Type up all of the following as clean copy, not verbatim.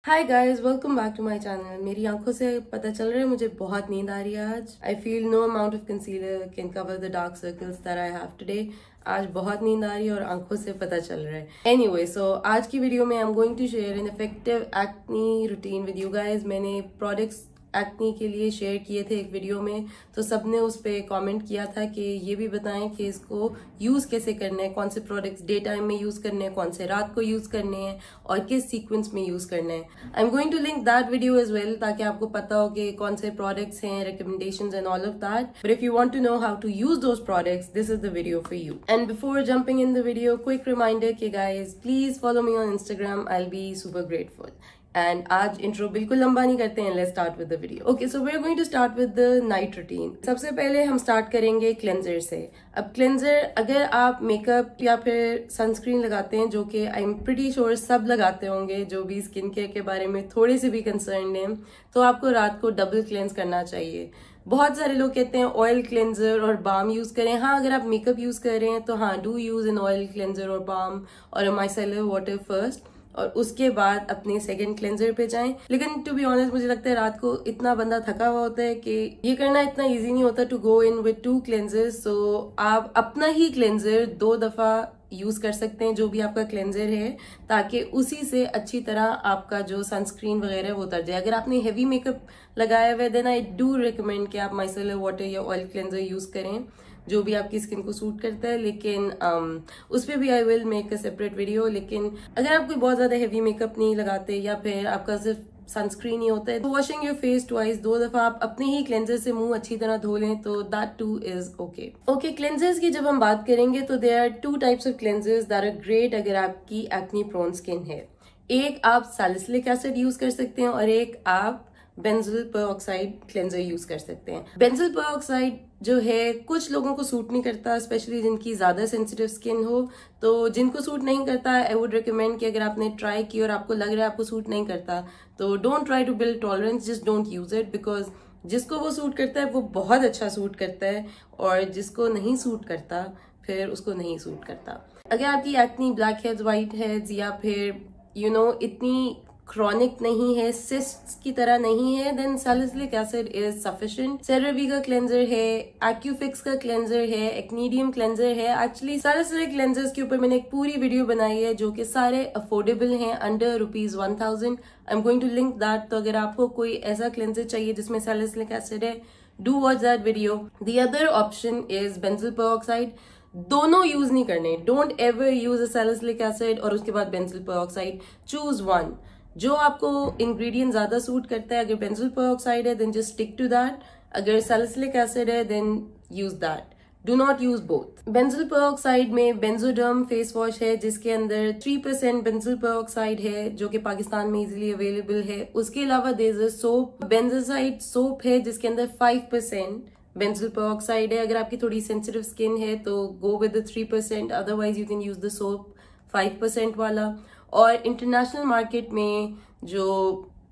Hi guys, welcome back to my channel. मेरी आंखों से पता चल रहा है मुझे बहुत नींद आ रही है आज। I feel no amount of concealer can cover the dark circles that I have today. आज बहुत नींद आ रही है और आंखों से पता चल रहा है। एनीवे, सो आज की वीडियो में I am going to share an effective acne routine with you guys. मैंने प्रोडक्ट्स एक्नी के लिए शेयर किए थे एक वीडियो में, तो सबने उस पर कमेंट किया था कि ये भी बताएं कि इसको यूज़ कैसे करना है, कौन से प्रोडक्ट्स डे टाइम में यूज़ करने हैं, कौन से रात को यूज़ करने हैं और किस सीक्वेंस में यूज़ करना है। I am going to link that video as well, ताकि आपको पता हो कि कौन से प्रोडक्ट्स हैं, recommendations and all of that. But if you want to know how to use those products, this is the video for you. And before jumping in the video, quick reminder कि guys please follow me on Instagram, I will be super grateful. एंड आज intro बिल्कुल लंबा नहीं करते हैं, let's start with the video. Okay, so we are going to start with the night routine. सबसे पहले हम स्टार्ट करेंगे क्लेंजर से। अब क्लेंजर, अगर आप मेकअप या फिर सनस्क्रीन लगाते हैं, जो कि आई एम प्रीटी श्योर सब लगाते होंगे जो भी स्किन केयर के बारे में थोड़े से भी कंसर्न हैं, तो आपको रात को डबल क्लेंस करना चाहिए। बहुत सारे लोग कहते हैं ऑयल क्लेंजर और बाम यूज करें। हाँ, अगर आप मेकअप यूज कर रहे हैं तो हाँ, do use an oil cleanser और बाम और माइसेलर वाटर फर्स्ट, और उसके बाद अपने सेकंड क्लेंजर पे जाएं। लेकिन टू बी ऑनेस्ट, मुझे लगता है रात को इतना बंदा थका हुआ होता है कि ये करना इतना इजी नहीं होता to go in with 2 cleansers. सो आप अपना ही क्लेंजर 2 दफा यूज कर सकते हैं, जो भी आपका क्लेंजर है, ताकि उसी से अच्छी तरह आपका जो सनस्क्रीन वगैरह वो उतर जाए। अगर आपने हेवी मेकअप लगाया हुआ है, देन आई डू रिकमेंड कि आप माइसेलर वाटर या ऑयल क्लेंजर यूज करें, जो भी आपकी स्किन को सूट करता है। लेकिन उस पर भी I will make a separate video. लेकिन अगर आप कोई बहुत ज्यादा हेवी मेकअप नहीं लगाते या फिर आपका सिर्फ सनस्क्रीन ही होता है, तो वॉशिंग योर फेस ट्वाइस, 2 दफा आप अपने ही क्लेंजर से मुंह अच्छी तरह धो लें, तो that too is okay. Okay, cleansers की जब हम बात करेंगे तो there are 2 types of cleansers that are great अगर आपकी एक्नी प्रोन स्किन है। एक आप सैलिसिलिक एसिड यूज कर सकते हैं और एक आप बेंजोल पेरोक्साइड क्लेंजर यूज कर सकते हैं। बेंजोल पेरोक्साइड जो है कुछ लोगों को सूट नहीं करता, स्पेशली जिनकी ज्यादा सेंसिटिव स्किन हो। तो जिनको सूट नहीं करता, आई वुड रिकमेंड कि अगर आपने ट्राई की और आपको लग रहा है आपको सूट नहीं करता, तो don't try to build tolerance, just don't use it. Because जिसको वो सूट करता है वो बहुत अच्छा सूट करता है, और जिसको नहीं सूट करता फिर उसको नहीं सूट करता। अगर आपकी acne black heads, white heads या फिर इतनी क्रॉनिक नहीं है, सिस्ट्स की तरह नहीं है, then salicylic acid is sufficient. CeraVe का क्लेंजर है, एक्यूफिक्स का क्लेंजर है, एक्नीडियम क्लेंजर है। एक्चुअली सैलिसिलिक क्लेंजर्स के ऊपर मैंने एक पूरी वीडियो बनाई है जो कि सारे अफोर्डेबल हैं, under ₹1000। I am going to link that. तो अगर आपको कोई ऐसा क्लेंजर चाहिए जिसमें सैलिसिलिक एसिड है, do watch that video. The other option is benzoyl peroxide. दोनों यूज नहीं करने, don't ever use a salicylic acid और उसके बाद बेंजोल पेरोक्साइड, चूज वन जो आपको इंग्रेडिएंट ज्यादा सूट करता है। अगर बेंजोल पेरोक्साइड है then just stick to that, अगर सैलिसिलिक एसिड है then use that, do not use both. Benzoyl peroxide में बेंजोडर्म फेस वॉश है जिसके अंदर 3% बेंजोल पेरोक्साइड है, जो कि पाकिस्तान में इजीली अवेलेबल है। उसके अलावा देयर इज अ सोप, बेंजोसाइड सोप है जिसके अंदर 5% बेंजोल पेरोक्साइड है। अगर आपकी थोड़ी सेंसिटिव स्किन है तो go with the 3%, otherwise you can use the soap 5% वाला। और इंटरनेशनल मार्केट में जो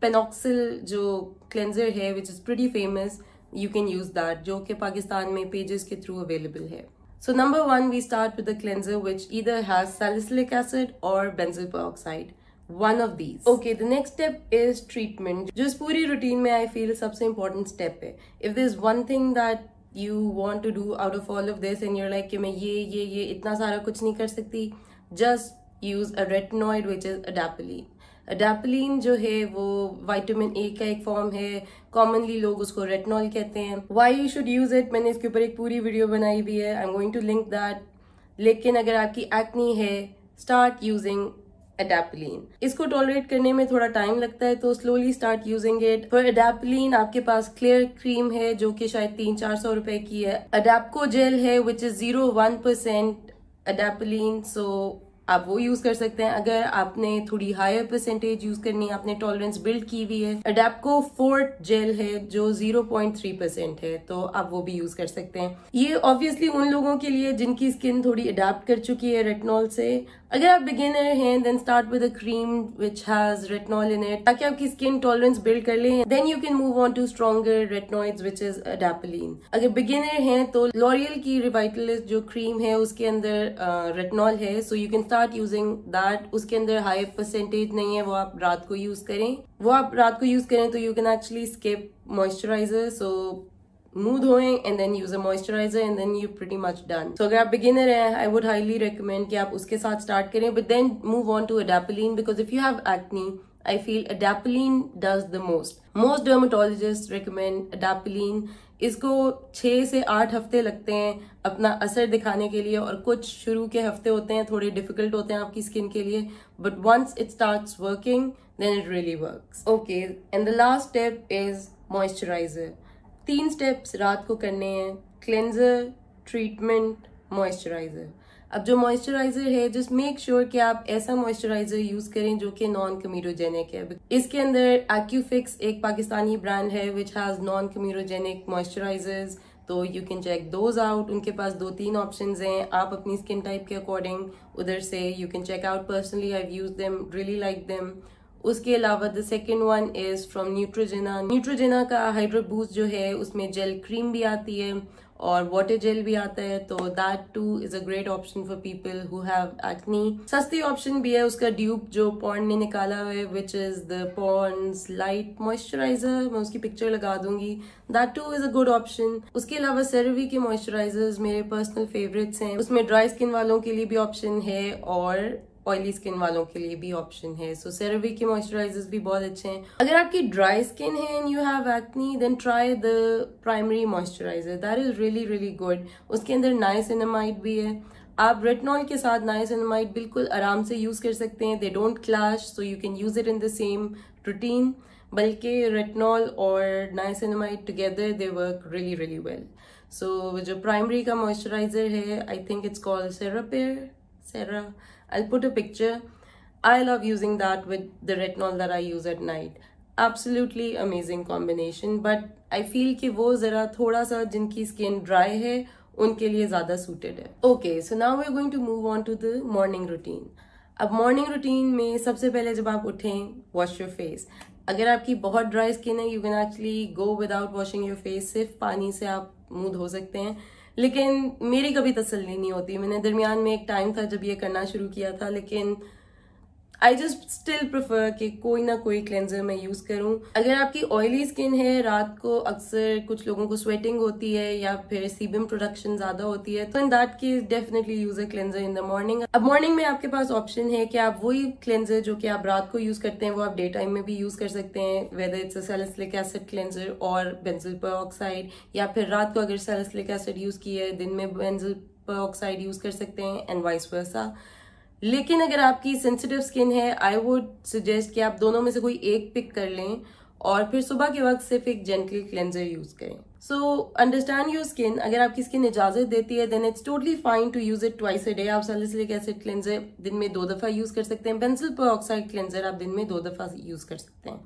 पेनॉक्सिल जो क्लेंजर है which is pretty famous, you can use that, जो कि पाकिस्तान में पेजेस के थ्रू अवेलेबल है। So number 1 we start with the cleanser which either has salicylic acid और benzoyl peroxide, one of these. Okay, the next step is treatment, जो इस पूरी routine में आई फील सबसे इम्पोर्टेंट स्टेप है। If this one thing that you want to do out of all of this and you're like कि मैं ये इतना सारा कुछ नहीं कर सकती, just use a retinoid which is adapalene. अडेप्लिन जो है वो विटामिन ए का एक फॉर्म है, कॉमनली लोग उसको रेटिनॉल कहते हैं। Why you should use it, मैंने इसके ऊपर एक पूरी वीडियो बनाई भी है, I am going to link that. लेकिन अगर आपकी एक्नी है, स्टार्ट यूजिंग अडेप्लिन। इसको टॉलरेट करने में थोड़ा टाइम लगता है, तो slowly start using it. For अडेप्लिन आपके पास क्लियर क्रीम है जो कि शायद 300-400 रुपए की है। अडेप्को जेल है विच इज 0.1% अडेप्लिन, सो आप वो यूज कर सकते हैं। अगर आपने थोड़ी हायर परसेंटेज यूज करनी है, आपने टॉलरेंस बिल्ड की हुई है, अडेप्को फोर्ट जेल है जो 0.3% है, तो आप वो भी यूज कर सकते हैं। ये ऑब्वियसली उन लोगों के लिए जिनकी स्किन थोड़ी अडेप्ट कर चुकी है रेटिनॉल से। अगर आप बिगिनर हैं then start with a cream which has retinol in it, ताकि आपकी स्किन टॉलरेंस बिल्ड कर ले, then you can move on to stronger retinoids which is adapalene. अगर बिगिनर हैं तो लॉरियल की रिवाइटलिस्ट जो क्रीम है उसके अंदर रेटिनॉल है, सो you can start start using that, उसके अंदर हाई परसेंटेज नहीं है, वो आप रात को यूज करें। वो आप रात को यूज करें तो you can actually skip moisturiser. सो मुंह धोएं and then use a moisturiser and then you pretty much done. सो अगर आप बिगिनर हैं, आई वुड हाईली रिकमेंड कि आप उसके साथ स्टार्ट करें, but then move on to adapalene, because if you have acne, I feel adapalene does the most. Most dermatologists recommend adapalene. इसको 6 से 8 हफ्ते लगते हैं अपना असर दिखाने के लिए, और कुछ शुरू के हफ्ते होते हैं थोड़े डिफिकल्ट होते हैं आपकी स्किन के लिए, but once it starts working then it really works. Okay, and the last step is moisturiser. 3 steps रात को करने हैं, क्लेंजर, ट्रीटमेंट, मॉइस्चराइजर। अब जो मॉइस्चराइजर है, जस्ट मेक श्योर कि आप ऐसा मॉइस्चराइजर यूज करें जो कि नॉन कम्यूरोजेनिक है। इसके अंदर एक्यूफिक्स एक पाकिस्तानी ब्रांड है which has non comedogenic moisturisers, तो you can check those out. उनके पास 2-3 ऑप्शंस हैं, आप अपनी स्किन टाइप के अकॉर्डिंग उधर से you can check out. Personally I use them, really like them. उसके अलावा the second one is from Neutrogena. Neutrogena का हाइड्रो बूस्ट जो है, उसमें जेल क्रीम भी आती है और वाटर जेल भी आता है, तो that too is a great option for people who have acne. सस्ती ऑप्शन भी है उसका ड्यूप जो पॉन्ड ने निकाला है, which is the Pond's light moisturiser. मैं उसकी पिक्चर लगा दूंगी, that too is a good option. उसके अलावा सेरेवी के मॉइस्चराइजर्स मेरे पर्सनल फेवरेट्स हैं। उसमें ड्राई स्किन वालों के लिए भी ऑप्शन है और ऑयली स्किन वालों के लिए भी ऑप्शन है। सो सेरेवी के मॉइस्चराइजर्स भी बहुत अच्छे हैं। अगर आपकी ड्राई स्किन है and you have acne, then try the primary moisturiser, that is really really good. उसके अंदर नाइसिनामाइड भी है। आप रेटिनॉल के साथ नाइसिनामाइड बिल्कुल आराम से यूज कर सकते हैं, they don't clash, so you can use it in the same routine. बल्कि रेटिनॉल और niacinamide together they work really really well. So जो प्राइमरी का मॉइस्चराइजर है, I think it's called Cera. I'll put a picture. I love using that with the retinol that I use at night. Absolutely amazing combination. But I feel कि वो जरा थोड़ा सा जिनकी skin dry है उनके लिए ज्यादा सूटेड है। Okay, so now we're going to move on to the morning routine. अब मॉर्निंग रूटीन में सबसे पहले जब आप उठें, वॉश योर फेस। अगर आपकी बहुत ड्राई स्किन है, you can actually go without washing your face, सिर्फ पानी से आप मुंह धो सकते हैं। लेकिन मेरी कभी तसल्ली नहीं होती। मैंने दरमियान में एक टाइम था जब ये करना शुरू किया था, लेकिन आई जस्ट स्टिल प्रेफर कि कोई ना कोई क्लेंजर मैं यूज करूं। अगर आपकी ऑयली स्किन है, रात को अक्सर कुछ लोगों को स्वेटिंग होती है या फिर सीबम प्रोडक्शन ज्यादा होती है, तो in that case definitely use a cleanser in the morning. अब मॉर्निंग में आपके पास ऑप्शन है कि आप वही क्लेंजर जो कि आप रात को यूज करते हैं वो आप डे टाइम में भी यूज कर सकते हैं, whether it's a salicylic acid cleanser और बेंजोल पेरोक्साइड, या फिर रात को अगर सैलिसिलिक एसिड यूज किया है, दिन में बेंजोल पेरोक्साइड यूज कर सकते हैं एंड वाइस वर्सा। लेकिन अगर आपकी सेंसिटिव स्किन है, आई वुड सजेस्ट कि आप दोनों में से कोई एक पिक कर लें और फिर सुबह के वक्त सिर्फ एक जेंटल क्लेंजर यूज करें। So understand your skin. अगर आपकी स्किन इजाजत देती है, then it's totally fine to use it twice a day. आप सैलिसिलिक एसिड क्लेंजर दिन में 2 दफा यूज कर सकते हैं, बेंजोल पेरोक्साइड क्लेंजर आप दिन में 2 दफा यूज कर सकते हैं।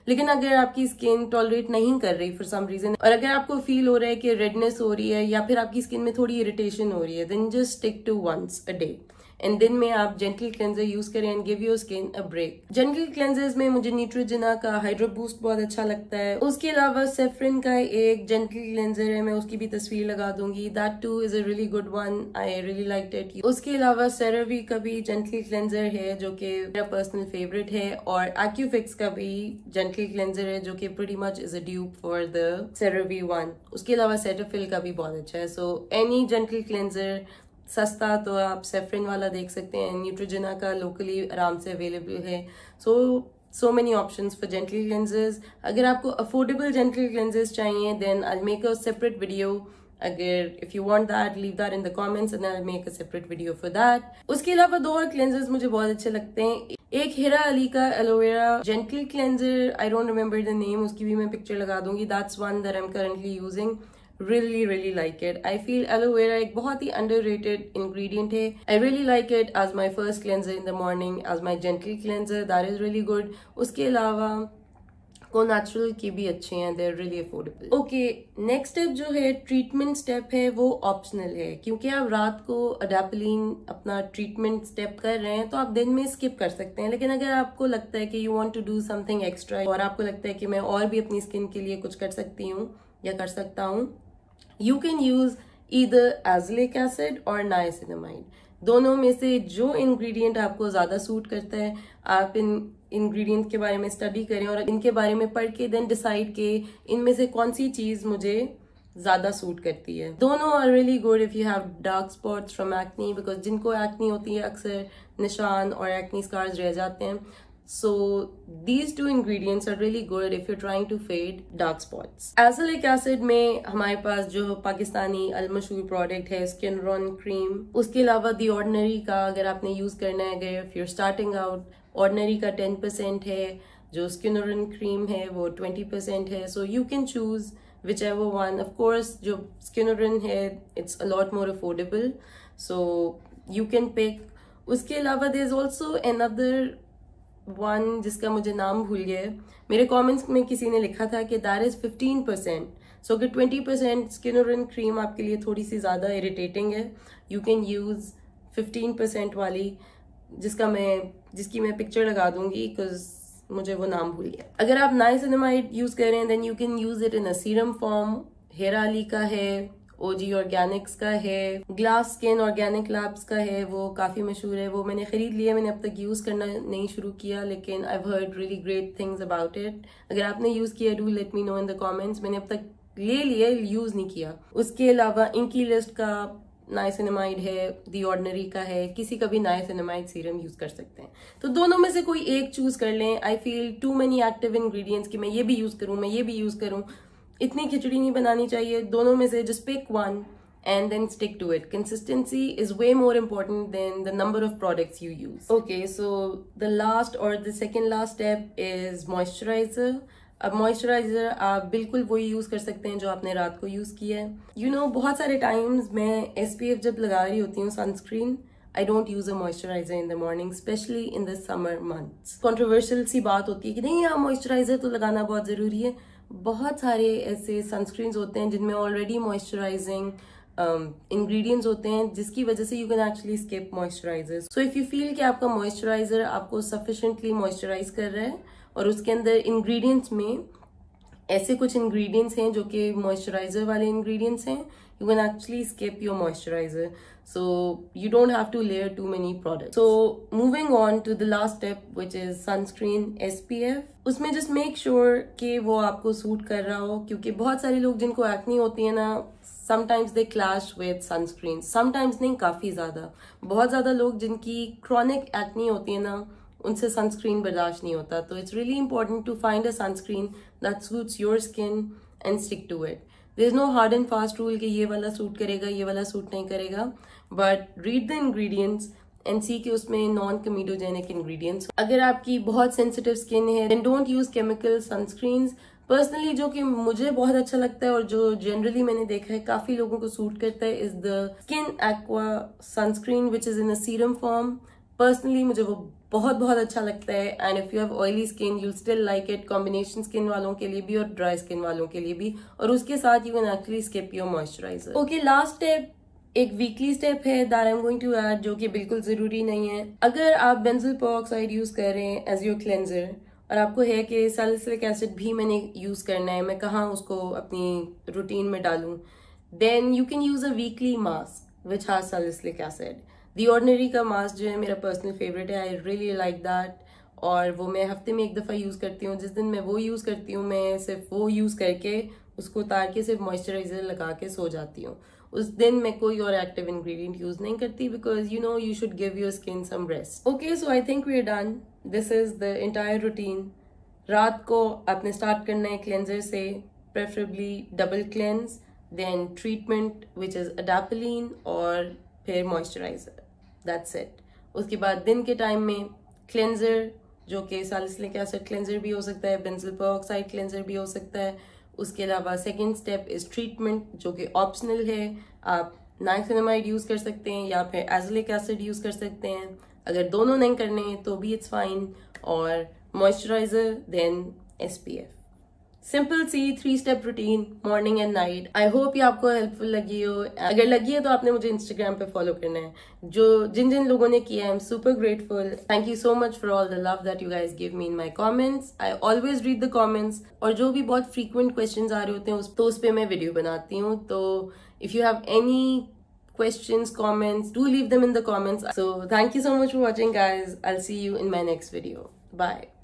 लेकिन अगर आपकी स्किन टॉलरेट नहीं कर रही फॉर सम रीजन, और अगर आपको फील हो रहा है कि रेडनेस हो रही है या फिर आपकी स्किन में थोड़ी इरिटेशन हो रही है, then just stick to once a day. And दिन में आप जेंटल क्लेंजर यूज करें and give your skin a break. Gentle cleansers में मुझे न्यूट्रोजेना का हाइड्रो बूस्ट बहुत अच्छा लगता है। उसके अलावा सेफ्रन का एक जेंटल क्लेंजर है, मैं उसकी भी तस्वीर लगा दूंगी, that too is a really good one, I really liked it. उसके अलावा सेरेवी का भी जेंटल क्लेंजर है जो कि मेरा पर्सनल फेवरेट है, और एक्यूफिक्स का भी जेंटल क्लेंजर है जो कि pretty much is a dupe for the CeraVe one. उसके अलावा सेटाफिल का भी बहुत अच्छा है। सो एनी जेंटल क्लेंजर सस्ता तो आप सेफ्रिन वाला देख सकते हैं, न्यूट्रोजेना का लोकली आराम से अवेलेबल है। So many options for gentle cleansers. अगर आपको अफोर्डेबल जेंटल क्लेंजर्स चाहिए, then I make a separate video. अगर if you want that, leave that in the comments and I make a separate video for that. उसके अलावा 2 और cleansers मुझे बहुत अच्छे लगते हैं। एक हिरा अली का aloe vera gentle cleanser, I don't remember the name, उसकी भी मैं पिक्चर लगा दूंगी, that's one that I am currently using. really like it. I feel aloe vera एक बहुत ही underrated ingredient है. I really like it as my first cleanser in the morning, as my gentle cleanser, that is really good. उसके अलावा को natural की भी अच्छे हैं, they're really affordable. Okay, next step जो है ट्रीटमेंट स्टेप है, वो ऑप्शनल है, क्योंकि आप रात को अडेप्लिन अपना ट्रीटमेंट स्टेप कर रहे हैं तो आप दिन में स्किप कर सकते हैं। लेकिन अगर आपको लगता है कि you want to do something extra और आपको लगता है कि मैं और भी अपनी स्किन के लिए कुछ कर सकती हूँ या कर सकता हूँ, you can use either azelaic acid or niacinamide. दोनों में से जो इंग्रेडिएंट आपको ज़्यादा सूट करता है, आप इन इंग्रेडिएंट के बारे में स्टडी करें और इनके बारे में पढ़ के देन डिसाइड के इनमें से कौन सी चीज़ मुझे ज़्यादा सूट करती है। दोनों are really good if you have dark spots from acne, because जिनको एक्नी होती है अक्सर निशान और एक्नी स्कार्स रह जाते हैं। So these two ingredients are really good if you're trying to fade dark spots. Azelaic acid में हमारे पास जो पाकिस्तानी अलमशहूर प्रोडक्ट है स्किन रन क्रीम, उसके अलावा दी ऑर्डिनरी का अगर आपने यूज करना है, अगर if you're starting out, ordinary का 10% है, जो स्किन रन क्रीम है वो 20% है. So you can choose whichever one. Of course जो स्किन रन है it's a lot more affordable, so you can pick. उसके अलावा there is also another one जिसका मुझे नाम भूल गया है. मेरे कमेंट्स में किसी ने लिखा था कि दैट इज 15%. सो अगर 20% स्किन रन क्रीम आपके लिए थोड़ी सी ज़्यादा इरिटेटिंग है, यू कैन यूज़ 15% वाली, जिसकी मैं पिक्चर लगा दूंगी बिकॉज मुझे वो नाम भूल गया. अगर आप नाइसिनामाइड यूज़ करें then you can use it in a serum form. हेराली का है, ओजी ऑर्गेनिक्स का है, ग्लास स्किन ऑर्गेनिक लैब्स का है, वो काफी मशहूर है. वो मैंने खरीद लिया, मैंने अब तक यूज करना नहीं शुरू किया, लेकिन I heard really great things about it. अगर आपने यूज किया do let me know in the comments. मैंने अब तक ले लिया, यूज नहीं किया. उसके अलावा इंकी लिस्ट का नाइसिनामाइड है, दी ऑर्डिनरी का है, किसी का भी नाइसिनामाइड सीरम यूज कर सकते हैं. तो दोनों में से कोई एक चूज कर लें. I feel too many active ingredients कि मैं ये भी यूज करूं, मैं ये भी यूज करूं. इतनी खिचड़ी नहीं बनानी चाहिए. दोनों में से just pick one and then stick to it. Consistency is way more important than the number of products you use. Okay, so the last or the second last step is moisturizer. अब moisturizer आप बिल्कुल वही use कर सकते हैं जो आपने रात को यूज किया है. You know, बहुत सारे टाइम्स मैं SPF जब लगा रही होती हूँ sunscreen, I don't use a moisturizer in the morning, especially in the summer months. Controversial सी बात होती है कि नहीं यार moisturizer तो लगाना बहुत जरूरी है. बहुत सारे ऐसे सनस्क्रीन्स होते हैं जिनमें ऑलरेडी मॉइस्चराइजिंग इंग्रेडिएंट्स होते हैं, जिसकी वजह से you can actually skip moisturisers. So if you feel कि आपका मॉइस्चराइजर आपको सफिशिएंटली मॉइस्चराइज कर रहा है और उसके अंदर इंग्रेडिएंट्स में ऐसे कुछ इंग्रेडिएंट्स हैं जो कि मॉइस्चराइजर वाले इंग्रेडिएंट्स हैं, you can actually skip your moisturizer, so you don't have to layer too many products. So moving on to the last step, which is sunscreen SPF. उसमें just make sure कि वो आपको suit कर रहा हो, क्योंकि बहुत सारे लोग जिनको एक्नी होती है ना, sometimes they clash with sunscreen. Sometimes नहीं, काफी ज्यादा. बहुत ज्यादा लोग जिनकी chronic acne होती है ना, उनसे सनस्क्रीन बर्दाश्त नहीं होता. तो it's really important to find a sunscreen that suits your skin and stick to it. There is no hard and fast rule कि ये वाला सूट करेगा, ये वाला सूट नहीं करेगा. But read the ingredients and see कि उसमें नॉन कमीडोजेनिक इंग्रेडिएंट्स. अगर आपकी बहुत सेंसिटिव स्किन है then don't use chemical sunscreens. Personally जो कि मुझे बहुत अच्छा लगता है और जो जनरली मैंने देखा है काफी लोगों को सूट करता है, is the skin aqua sunscreen which is in a serum form. Personally मुझे वो बहुत बहुत अच्छा लगता है. And if you have oily skin you still like it, combination skin वालों के लिए भी और ड्राई स्किन वालों के लिए भी. और उसके साथ you can actually skip your moisturiser. Okay, last step एक वीकली स्टेप है that I am going to add, जो कि बिल्कुल जरूरी नहीं है. अगर आप बेंजोल पेरोक्साइड यूज कर रहे हैं एज योर क्लेंजर और आपको है कि सैलिसिलिक एसिड भी मैंने यूज करना है, मैं कहाँ उसको अपनी रूटीन में डालूं, then you can use a weekly mask which has salicylic acid. The ordinary का मास्क जो है मेरा पर्सनल फेवरेट है, आई रियली लाइक दैट. और वो मैं हफ्ते में एक दफ़ा यूज़ करती हूँ. जिस दिन मैं वो यूज़ करती हूँ मैं सिर्फ वो यूज़ करके उसको उतार के सिर्फ मॉइस्चराइजर लगा के सो जाती हूँ. उस दिन मैं कोई और एक्टिव इंग्रेडिएंट यूज़ नहीं करती, because you know you should give your skin some rest. Okay, so I think we are done. This is the entire routine. रात को आपने स्टार्ट करना है क्लेंजर से, preferably double cleanse, then treatment which is adapalene और फिर moisturiser. That's it. उसके बाद दिन के टाइम में क्लेंजर जो कि सैलिसिलिक एसिड क्लेंजर भी हो सकता है, बेंजोल पेरोक्साइड क्लेंजर भी हो सकता है. उसके अलावा सेकेंड स्टेप इज ट्रीटमेंट जो कि ऑप्शनल है. आप नाइसिनामाइड यूज कर सकते हैं या फिर एज़ोलिक एसिड यूज कर सकते हैं. अगर दोनों नहीं करने तो भी इट्स फाइन. और मॉइस्चराइजर देन SPF. सिंपल सी 3 step routine morning and night. I hope ये आपको हेल्पफुल लगी हो. अगर लगी है तो आपने मुझे इंस्टाग्राम पे फॉलो करना है. जिन लोगों ने किया है I am super grateful. Thank you so much for all the love that you guys give me in my comments. I always read the comments. और जो भी बहुत फ्रीक्वेंट क्वेश्चन आ रहे होते हैं उस पे मैं वीडियो बनाती हूँ. तो if you have any questions, comments, do leave them in the comments. So thank you so much for watching, guys. I'll see you in my next video. Bye.